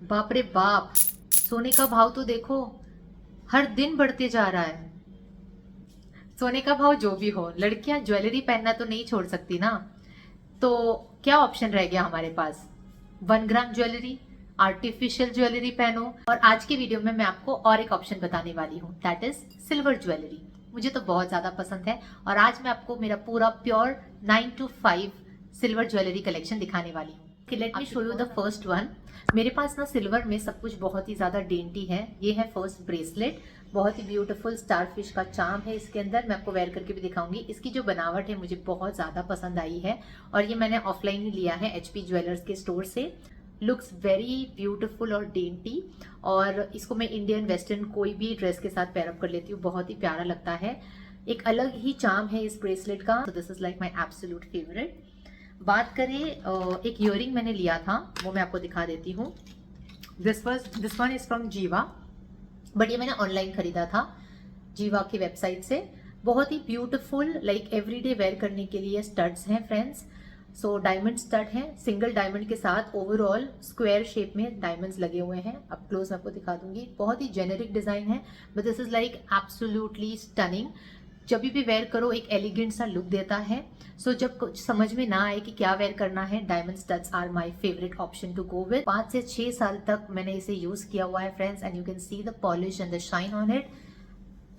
बाप रे बाप, सोने का भाव तो देखो हर दिन बढ़ते जा रहा है। सोने का भाव जो भी हो, लड़कियां ज्वेलरी पहनना तो नहीं छोड़ सकती ना। तो क्या ऑप्शन रह गया हमारे पास? 1 ग्राम ज्वेलरी, आर्टिफिशियल ज्वेलरी पहनो। और आज की वीडियो में मैं आपको और एक ऑप्शन बताने वाली हूँ, दैट इज सिल्वर ज्वेलरी। मुझे तो बहुत ज्यादा पसंद है और आज मैं आपको मेरा पूरा pure 9 to 5 silver jewellery collection दिखाने वाली हूँ। Let me show you the first one. मेरे पास ना सिल्वर में सब कुछ बहुत ही ज्यादा डेंटी है। ये है फर्स्ट ब्रेसलेट, बहुत ही ब्यूटीफुल स्टारफिश का चार्म है इसके अंदर। मैं आपको वेयर करके भी दिखाऊंगी। इसकी जो बनावट है मुझे बहुत ज्यादा पसंद आई है और ये मैंने ऑफलाइन ही लिया है HP ज्वेलर्स के स्टोर से। लुक्स वेरी ब्यूटीफुल और डेंटी, और इसको मैं इंडियन वेस्टर्न कोई भी ड्रेस के साथ पेयरअप कर लेती हूँ, बहुत ही प्यारा लगता है। एक अलग ही चार्म है इस ब्रेसलेट का, तो this is like my absolute favourite. बात करें, एक इयररिंग मैंने लिया था, वो मैं आपको दिखा देती हूँ। दिस वन इज फ्रॉम जीवा, बट ये मैंने ऑनलाइन खरीदा था जीवा की वेबसाइट से। बहुत ही ब्यूटीफुल, लाइक एवरीडे वेयर करने के लिए स्टड्स हैं फ्रेंड्स। सो डायमंड स्टड है, सिंगल डायमंड के साथ ओवरऑल स्क्वायर शेप में डायमंड्स लगे हुए हैं। अब क्लोज मैं आपको दिखा दूंगी। बहुत ही जेनेरिक डिजाइन है, but this is like absolutely stunning. जब भी वेयर करो एक एलिगेंट सा लुक देता है। सो जब कुछ समझ में ना आए कि क्या वेयर करना है, diamond studs are my favourite option to go with. 5 से 6 साल तक मैंने इसे यूज किया हुआ है friends, and you can see the polish and the shine on it.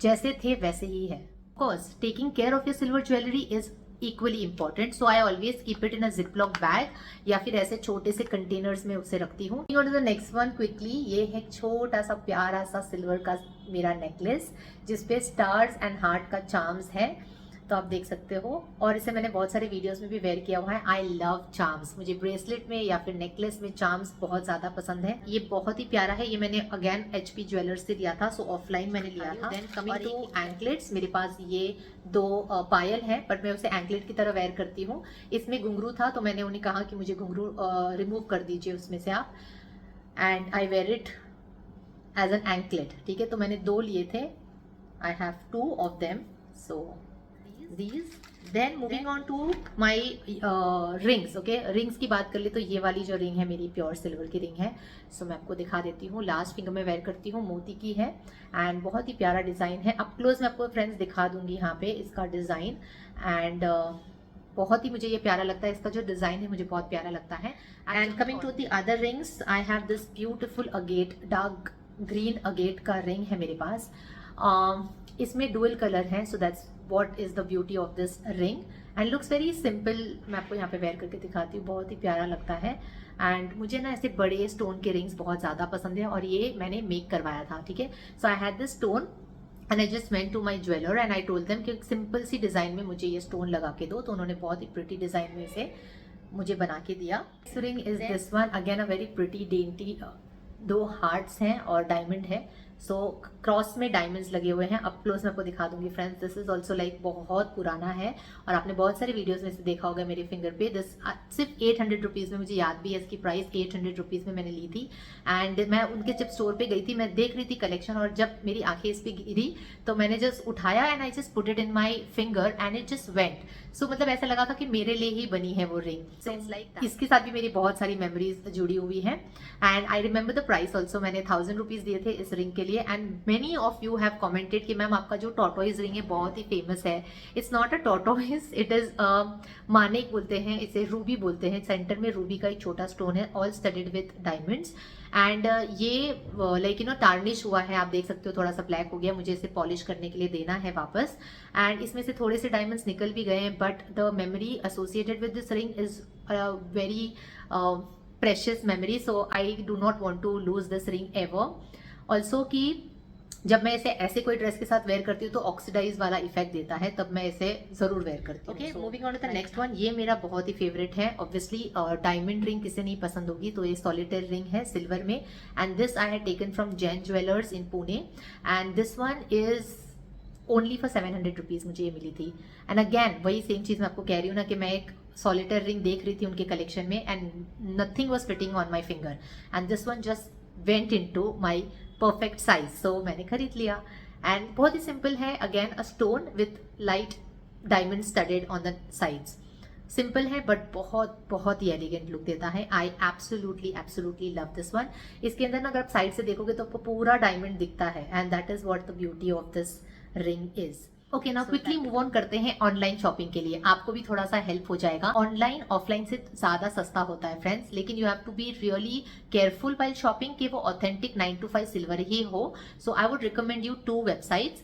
जैसे थे वैसे ही है। Of course taking care of your silver jewellery is equally important, so I always keep it in a ziplock bag या फिर ऐसे छोटे से containers में उसे रखती हूँ। नेक्स्ट वन क्विकली, ये है एक छोटा सा प्यारा सा सिल्वर का मेरा नेकलेस जिसपे स्टार्स एंड हार्ट का चार्म्स है, तो आप देख सकते हो। और इसे मैंने बहुत सारे वीडियोस में भी वेयर किया हुआ है। आई लव चार्म्स, मुझे ब्रेसलेट में या फिर नेकलेस में चार्म्स बहुत ज्यादा पसंद है। ये बहुत ही प्यारा है, ये मैंने अगेन HP ज्वेलर्स से लिया था, सो ऑफलाइन मैंने लिया था। देन कमिंग टू एंकलेट्स, मेरे पास ये 2 पायल है, बट मैं उसे एंकलेट की तरह वेयर करती हूँ। इसमें घुंघरू था तो मैंने उन्हें कहा कि मुझे घुंघरू रिमूव कर दीजिए उसमें से आप, and I wear it as an anklet. ठीक है, तो मैंने 2 लिए थे, I have 2 of them, so these. Then moving on to my rings. Okay, rings की बात कर ले तो ये वाली जो रिंग है मेरी प्योर सिल्वर की रिंग है। सो मैं आपको दिखा देती हूँ। लास्ट फिंगर में वेयर करती हूँ, मोती की है एंड बहुत ही प्यारा डिजाइन है। अप क्लोज मैं आपको फ्रेंड्स दिखा दूंगी यहाँ पे इसका डिजाइन, एंड बहुत ही मुझे ये प्यारा लगता है। इसका जो डिजाइन है मुझे बहुत प्यारा लगता है। And coming to the other rings, I have this beautiful agate, dark green agate का रिंग है मेरे पास। इसमें डुअल कलर है, so that's what is the beauty of this ring and looks very simple। मैं आपको यहाँ पे वेयर करके दिखाती हूँ, बहुत ही प्यारा लगता है। एंड मुझे ना ऐसे बड़े स्टोन के रिंग्स बहुत ज़्यादा पसंद है और ये मैंने मेक करवाया था। ठीक है, so I had this stone and I just went to my jeweller and I told them कि एक सिंपल सी डिज़ाइन में मुझे ये स्टोन लगा के दो, तो उन्होंने बहुत ही प्रिटी डिज़ाइन में इसे मुझे बना के दिया। This ring is this one, again a very pretty dainty, 2 hearts हैं और डायमंड है। सो क्रॉस में डायमंड्स लगे हुए हैं। अप क्लोज मैं आपको दिखा दूंगी friends. This is also like बहुत पुराना है और आपने बहुत सारे वीडियोस में इसे देखा होगा मेरे फिंगर पे। दिस सिर्फ 800 रुपीज़ में, मुझे याद भी है इसकी प्राइस 800 रुपीज़ में मैंने ली थी। एंड मैं उनके जब स्टोर पे गई थी, मैं देख रही थी कलेक्शन, और जब मेरी आंखें इस पे गिरी तो मैंने जस्ट उठाया and I just put it in my finger and it just went. So मतलब ऐसा लगा था कि मेरे लिए ही बनी है वो रिंग। सो इट्स लाइक इसके साथ भी मेरी बहुत सारी मेमोरीज जुड़ी हुई हैं। And I remember the price also, मैंने 1000 रुपीज़ दिए थे इस रिंग के लिए। And many of you have commented कि मैम आपका जो टॉर्टोइज रिंग है बहुत ही फेमस है। It's not a tortoise, it is Manik बोलते हैं इसे, रूबी बोलते हैं। सेंटर में रूबी का एक छोटा स्टोन है, all studied with diamonds. And ये लाइक टार्निश हुआ है, आप देख सकते हो, थोड़ा सा ब्लैक हो गया। मुझे इसे पॉलिश करने के लिए देना है वापस। एंड इसमें से थोड़े से डायमंड्स निकल भी गए हैं, but the memory associated with this ring is very precious memory, so I do not want to lose this ring ever. Also कि जब मैं इसे ऐसे कोई ड्रेस के साथ वेयर करती हूँ तो ऑक्सीडाइज वाला इफेक्ट देता है, तब मैं इसे जरूर वेयर करती हूँ। Okay, moving on to the next one. ये मेरा बहुत ही फेवरेट है ऑब्वियसली। डायमंड रिंग किसे नहीं पसंद होगी, तो ये सॉलिटेयर रिंग है सिल्वर में। And this I had taken from Jain jewellers in Pune, and this one is only for 700 rupees मुझे ये मिली थी। एंड अगैन वही सेम चीज़ मैं आपको कह रही हूँ ना कि मैं एक सॉलिटेयर रिंग देख रही थी उनके कलेक्शन में and nothing was fitting on my finger, and this one just went in to my perfect size, so मैंने खरीद लिया। एंड बहुत ही सिंपल है, again a stone with light diamond studded on the sides. Simple है but बहुत बहुत ही एलिगेंट लुक देता है। I absolutely love this one. इसके अंदर ना अगर आप साइड से देखोगे तो आपको पूरा डायमंड दिखता है, and that is what the beauty of this ring is. Okay, now quickly move on करते हैं ऑनलाइन शॉपिंग के लिए। आपको भी थोड़ा सा हेल्प हो जाएगा। ऑनलाइन ऑफलाइन से ज्यादा सस्ता होता है फ्रेंड्स, लेकिन you have to be really careful while shopping कि वो ऑथेंटिक 9 to 5 सिल्वर ही हो। So I would recommend you 2 websites.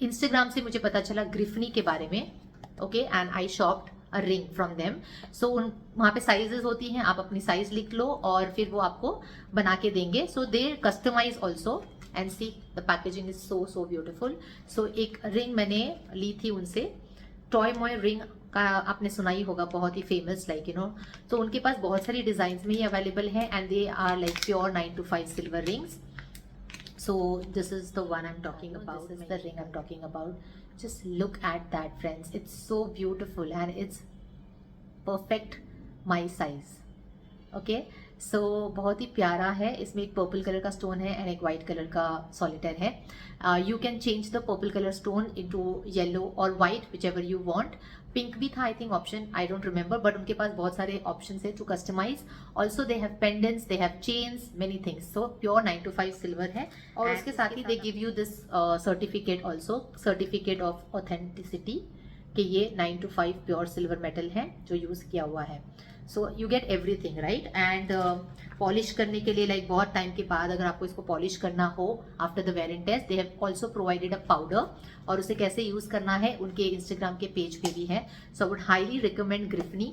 Instagram से मुझे पता चला ग्रिफनी के बारे में, okay, and I shopped a ring from them. So वहाँ पे साइजेस होती हैं, आप अपनी साइज लिख लो और फिर वो आपको बना के देंगे। So they customise also, and see the packaging is so beautiful. So एक रिंग मैंने ली थी उनसे, टॉय मॉय रिंग का आपने सुना ही होगा, बहुत ही फेमस, लाइक यू नो। तो उनके पास बहुत सारी डिजाइन में ही अवेलेबल है, and they are like pure 9 to 5 silver rings. So this is the one I'm talking about. This is the ring I'm talking about. Just look at that, friends. It's so beautiful and it's perfect my size. Okay, so बहुत ही प्यारा है। इसमें एक purple colour का stone है and एक white colour का solitaire है। You can change the purple colour stone into yellow और white, whichever you want. Pink भी था I think option, I don't remember, but उनके पास बहुत सारे ऑप्शन है to customise. Also they have pendants, they have chains, many things. So pure 9 to 5 silver है, और उसके साथ ही they give you this certificate also, certificate of authenticity, कि ये 9 to 5 प्योर सिल्वर मेटल है जो यूज किया हुआ है। So you get everything right. And polish करने के लिए, लाइक बहुत टाइम के बाद अगर आपको इसको पॉलिश करना हो after the wear and test, they have also provided a powder, और उसे कैसे यूज करना है उनके इंस्टाग्राम के पेज पे भी है। So I would highly recommend ग्रिफनी।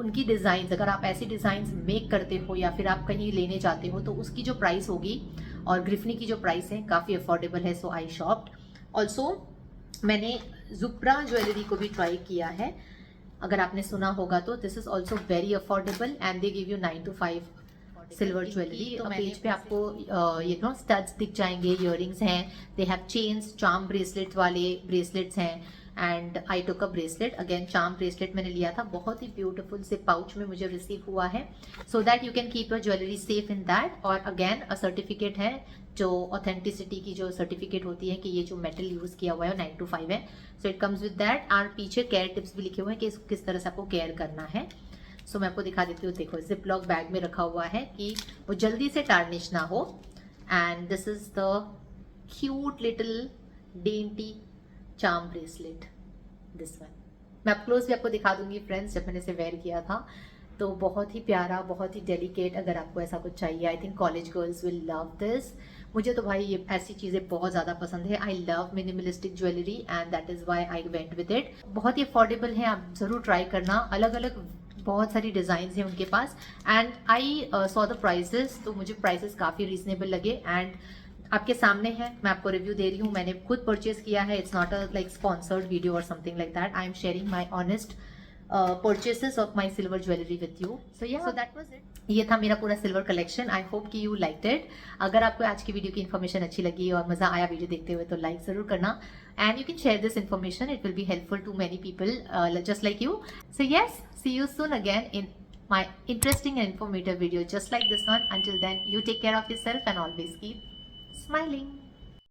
उनकी डिजाइन, अगर आप ऐसी डिजाइन मेक करते हो या फिर आप कहीं लेने जाते हो तो उसकी जो प्राइस होगी और ग्रिफनी की जो प्राइस है काफी अफोर्डेबल है। सो आई शॉप्ड। ऑल्सो मैंने जुप्रा ज्वेलरी को भी ट्राई किया है, अगर आपने सुना होगा तो। This is also very affordable and they give you 9 to 5 silver jewellery. तो पेज पे आपको ये नो स्टड्स दिख जाएंगे, इयररिंग्स हैं, दे हैव चेन्स, चार्म ब्रेसलेट वाले ब्रेसलेट्स हैं, and I took a bracelet, again charm bracelet मैंने लिया था, बहुत ही ब्यूटीफुल से पाउच में मुझे रिसीव हुआ है, so that you can keep your jewellery safe in that. और अगेन अ सर्टिफिकेट है, जो ऑथेंटिसिटी की जो सर्टिफिकेट होती है कि ये जो मेटल यूज किया हुआ है 9 to 5 है। So it comes with that, और पीछे केयर टिप्स भी लिखे हुए हैं कि किस तरह से आपको केयर करना है। सो मैं आपको दिखा देती हूँ, देखो जिप लॉक बैग में रखा हुआ है कि वो जल्दी से टार्निश ना हो। And this is the cute little dainty charm bracelet, this one. मैं आप क्लोज भी आपको दिखा दूंगी फ्रेंड्स, जब मैंने इसे वेयर किया था तो बहुत ही प्यारा, बहुत ही डेलिकेट। अगर आपको ऐसा कुछ चाहिए, I think college girls will love this. मुझे तो भाई ये ऐसी चीज़ें बहुत ज़्यादा पसंद है। I love minimalistic jewellery and that is why I went with it. बहुत ही अफोर्डेबल है, आप ज़रूर ट्राई करना। अलग अलग बहुत सारी डिज़ाइन हैं उनके पास, and I saw the prices, तो मुझे प्राइसेस काफ़ी रीजनेबल लगे। एंड आपके सामने है, मैं आपको रिव्यू दे रही हूँ, मैंने खुद परचेज किया है। It's not a like sponsored video और something like that. I am sharing my honest purchases of my silver jewelry with you. So yeah, so that was it. ये था मेरा पूरा सिल्वर कलेक्शन। आई होप कि you liked it. अगर आपको आज की वीडियो की इन्फॉर्मेशन अच्छी लगी और मजा आया वीडियो देखते हुए तो लाइक जरूर करना, and you can share this information, it will be helpful to many people just like you. So yes, see you soon again in my interesting and informative video just like this one. Until then, you take care of yourself and always keep smiling.